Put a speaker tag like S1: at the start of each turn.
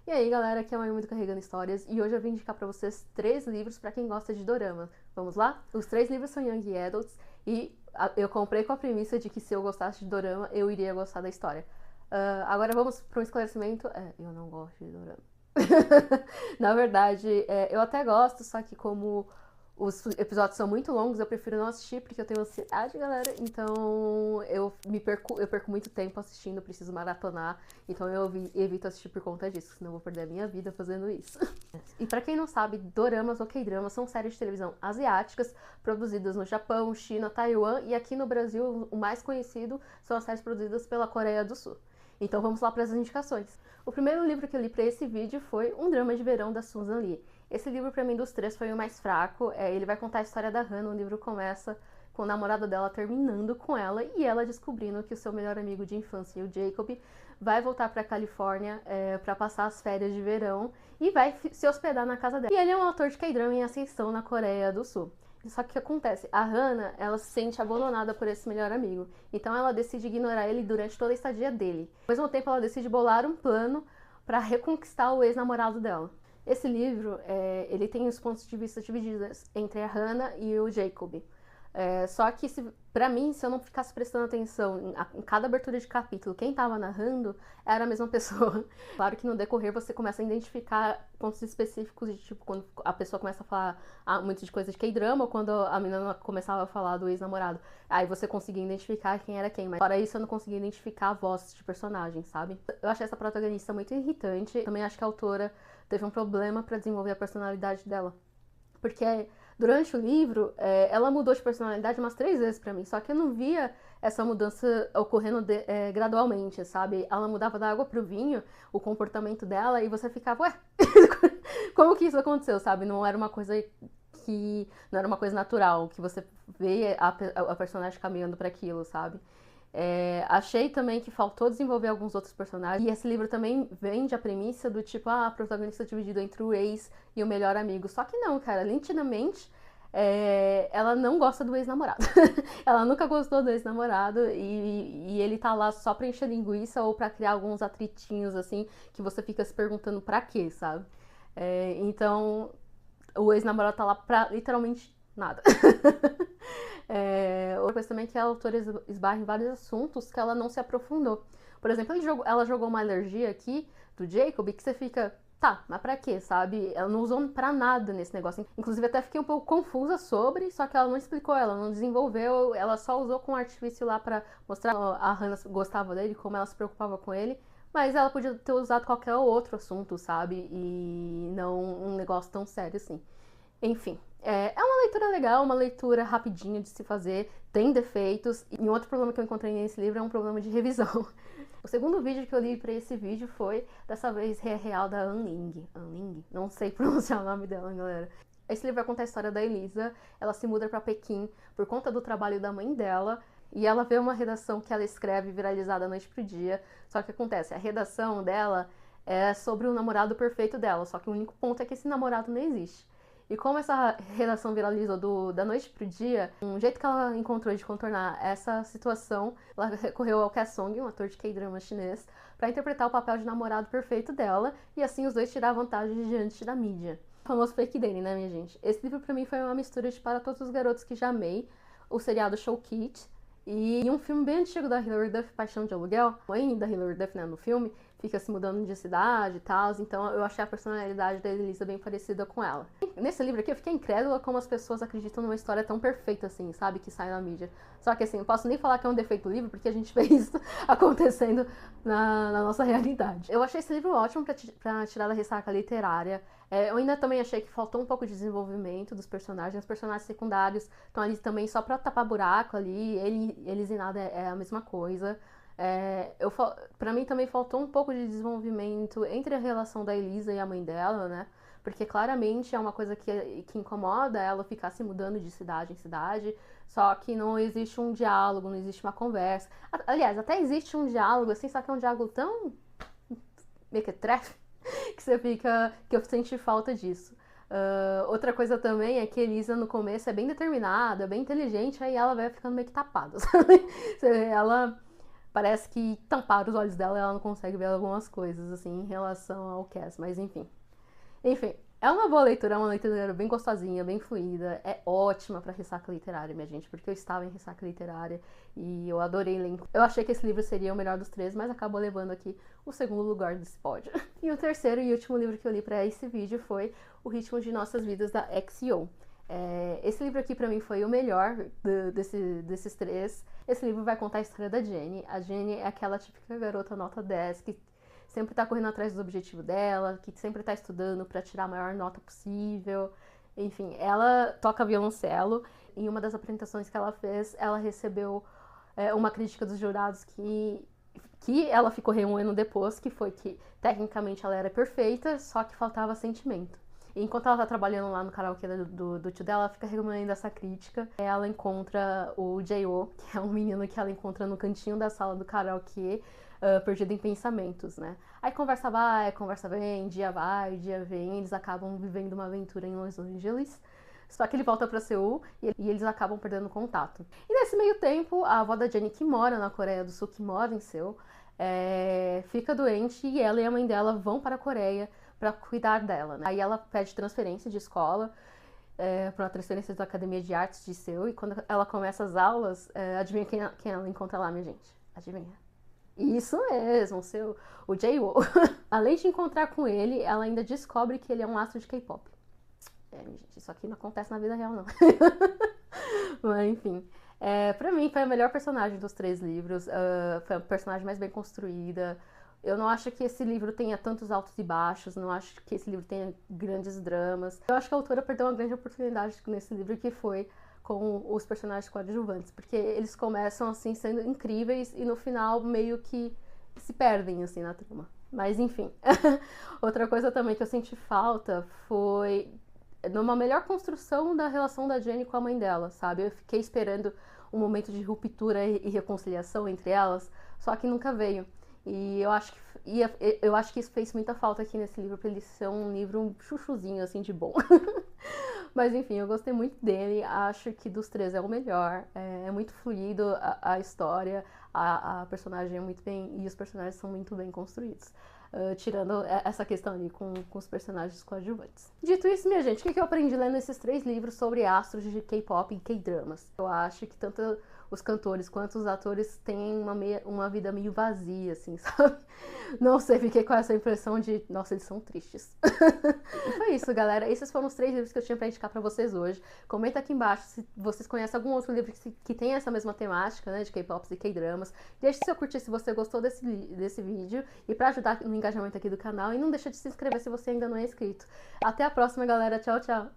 S1: E aí galera, aqui é a Mayumi do Carregando Histórias e hoje eu vim indicar pra vocês 3 livros pra quem gosta de dorama. Vamos lá? Os 3 livros são Young Adults e eu comprei com a premissa de que se eu gostasse de dorama, eu iria gostar da história. Agora vamos para um esclarecimento. Eu não gosto de dorama. Na verdade, eu até gosto, só que como os episódios são muito longos, eu prefiro não assistir porque eu tenho ansiedade, galera. Então eu perco muito tempo assistindo, preciso maratonar. Então eu evito assistir por conta disso, senão eu vou perder a minha vida fazendo isso. E pra quem não sabe, doramas ou K-dramas são séries de televisão asiáticas produzidas no Japão, China, Taiwan e aqui no Brasil o mais conhecido são as séries produzidas pela Coreia do Sul. Então vamos lá para as indicações. O primeiro livro que eu li para esse vídeo foi Um Drama de Verão, da Susan Lee. Esse livro, para mim, dos 3 foi o mais fraco. Ele vai contar a história da Hannah. O livro começa com o namorado dela terminando com ela e ela descobrindo que o seu melhor amigo de infância, o Jacob, vai voltar para a Califórnia para passar as férias de verão e vai se hospedar na casa dela. E ele é um autor de K-drama em ascensão na Coreia do Sul. Só que o que acontece? A Hannah, ela se sente abandonada por esse melhor amigo. Então ela decide ignorar ele durante toda a estadia dele. Ao mesmo tempo, ela decide bolar um plano para reconquistar o ex-namorado dela. Esse livro, ele tem os pontos de vista divididos entre a Hannah e o Jacob. Só que, pra mim, se eu não ficasse prestando atenção em cada abertura de capítulo, quem tava narrando era a mesma pessoa. Claro que no decorrer você começa a identificar pontos específicos de tipo, quando a pessoa começa a falar muito de coisa de K-drama, ou quando a menina começava a falar do ex-namorado. Aí você conseguia identificar quem era quem, mas fora isso eu não conseguia identificar a voz de personagem, sabe? Eu achei essa protagonista muito irritante. Também acho que a autora teve um problema pra desenvolver a personalidade dela. Porque durante o livro, ela mudou de personalidade umas 3 vezes pra mim, só que eu não via essa mudança ocorrendo gradualmente, sabe? Ela mudava da água pro vinho, o comportamento dela, e você ficava, ué, como que isso aconteceu, sabe? Não era uma coisa não era uma coisa natural, que você vê a personagem caminhando para aquilo, sabe? Achei também que faltou desenvolver alguns outros personagens. E esse livro também vende a premissa do tipo, a protagonista dividida entre o ex e o melhor amigo. Só que não, cara, nitidamente, ela não gosta do ex-namorado. Ela nunca gostou do ex-namorado e ele tá lá só pra encher linguiça ou pra criar alguns atritinhos, assim, que você fica se perguntando pra quê, sabe? Então, o ex-namorado tá lá pra literalmente nada. Outra coisa também é que a autora esbarra em vários assuntos que ela não se aprofundou. Por exemplo, ela jogou uma alergia aqui do Jacob que você fica, tá, mas pra quê, sabe? Ela não usou pra nada nesse negócio. Inclusive, até fiquei um pouco confusa sobre, só que ela não explicou, ela não desenvolveu, ela só usou com artifício lá pra mostrar a Hannah gostava dele, como ela se preocupava com ele. Mas ela podia ter usado qualquer outro assunto, sabe? E não um negócio tão sério assim. Enfim, é uma leitura legal, uma leitura rapidinha de se fazer, tem defeitos. E um outro problema que eu encontrei nesse livro é um problema de revisão. O segundo vídeo que eu li pra esse vídeo foi, dessa vez, real da Anling. Anling? Não sei pronunciar o nome dela, galera. Esse livro vai contar a história da Elisa. Ela se muda pra Pequim por conta do trabalho da mãe dela. E ela vê uma redação que ela escreve viralizada noite pro dia. Só que acontece, a redação dela é sobre o namorado perfeito dela. Só que o único ponto é que esse namorado não existe. E como essa redação viralizou da noite pro dia, um jeito que ela encontrou de contornar essa situação, ela recorreu ao Kaesong, um ator de K-drama chinês, para interpretar o papel de namorado perfeito dela, e assim os dois tirar vantagem diante da mídia. O famoso fake dating, né, minha gente? Esse livro pra mim foi uma mistura de Para Todos os Garotos que Já Amei, o seriado Show Kit, e um filme bem antigo da Hilary Duff, Paixão de Aluguel. A mãe da Hilary Duff, né, no filme, fica se mudando de cidade e tal, então eu achei a personalidade da Elisa bem parecida com ela. Nesse livro aqui eu fiquei incrédula como as pessoas acreditam numa história tão perfeita assim, sabe, que sai na mídia. Só que assim, não posso nem falar que é um defeito do livro, porque a gente vê isso acontecendo na nossa realidade. Eu achei esse livro ótimo pra tirar da ressaca literária. Eu ainda também achei que faltou um pouco de desenvolvimento dos personagens. Os personagens secundários estão ali também só pra tapar buraco ali. Eles e nada é a mesma coisa. Pra mim também faltou um pouco de desenvolvimento entre a relação da Elisa e a mãe dela, né? Porque claramente é uma coisa que incomoda ela ficar se mudando de cidade em cidade, só que não existe um diálogo, não existe uma conversa. Aliás, até existe um diálogo, assim, só que é um diálogo tão mequetrefe que você fica, que eu senti falta disso. Outra coisa também é que a Elisa no começo é bem determinada, bem inteligente, aí ela vai ficando meio que tapada, sabe? Ela parece que tamparam os olhos dela e ela não consegue ver algumas coisas, assim, em relação ao Cass, mas enfim. Enfim, é uma boa leitura, é uma leitura bem gostosinha, bem fluida, é ótima pra ressaca literária, minha gente, porque eu estava em ressaca literária e eu adorei ler. Eu achei que esse livro seria o melhor dos três, mas acabou levando aqui o segundo lugar desse pódio. E o terceiro e último livro que eu li pra esse vídeo foi O Ritmo de Nossas Vidas, da XO. Esse livro aqui pra mim foi o melhor desses três. Esse livro vai contar a história da Jenny. A Jenny é aquela típica garota nota 10 que sempre tá correndo atrás do objetivo dela, que sempre tá estudando pra tirar a maior nota possível. Enfim, ela toca violoncelo. Em uma das apresentações que ela fez, ela recebeu uma crítica dos jurados que ela ficou remoendo depois, que foi que tecnicamente ela era perfeita, só que faltava sentimento. E enquanto ela tá trabalhando lá no karaokê do tio dela, ela fica remoendo essa crítica. Ela encontra o J.O., que é um menino que ela encontra no cantinho da sala do karaokê, perdido em pensamentos, né? Aí conversa vai, conversa vem, dia vai, dia vem, eles acabam vivendo uma aventura em Los Angeles. Só que ele volta pra Seul e eles acabam perdendo contato. E nesse meio tempo, a avó da Jenny, que mora na Coreia do Sul, que mora em Seul, fica doente e ela e a mãe dela vão para a Coreia para cuidar dela, né? Aí ela pede transferência de escola, para uma transferência da Academia de Artes de Seul, e quando ela começa as aulas, adivinha quem ela encontra lá, minha gente? Adivinha? Isso mesmo, o J.O. Além de encontrar com ele, ela ainda descobre que ele é um astro de K-pop. Minha gente, isso aqui não acontece na vida real, não. Mas, enfim. Pra mim, foi a melhor personagem dos três livros. Foi a personagem mais bem construída. Eu não acho que esse livro tenha tantos altos e baixos, não acho que esse livro tenha grandes dramas. Eu acho que a autora perdeu uma grande oportunidade nesse livro, que foi com os personagens coadjuvantes, porque eles começam, assim, sendo incríveis e no final meio que se perdem, assim, na trama. Mas, enfim. Outra coisa também que eu senti falta foi numa melhor construção da relação da Jenny com a mãe dela, sabe? Eu fiquei esperando um momento de ruptura e reconciliação entre elas, só que nunca veio. E eu acho que isso fez muita falta aqui nesse livro, pra ele ser um livro chuchuzinho, assim, de bom. Mas enfim, eu gostei muito dele, acho que dos três é o melhor, é muito fluido a história, a personagem é muito bem, e os personagens são muito bem construídos. Tirando essa questão ali com os personagens coadjuvantes. Dito isso, minha gente, o que eu aprendi lendo esses três livros sobre astros de K-pop e K-dramas? Eu acho que tanto os cantores quanto os atores têm uma vida meio vazia, assim, sabe? Não sei, fiquei com essa impressão de, nossa, eles são tristes. E foi isso, galera. Esses foram os três livros que eu tinha pra indicar pra vocês hoje. Comenta aqui embaixo se vocês conhecem algum outro livro que tem essa mesma temática, né, de K-pop e K-dramas. Deixe seu curtir se você gostou desse vídeo e pra ajudar no engajamento aqui do canal. E não deixa de se inscrever se você ainda não é inscrito. Até a próxima, galera. Tchau, tchau.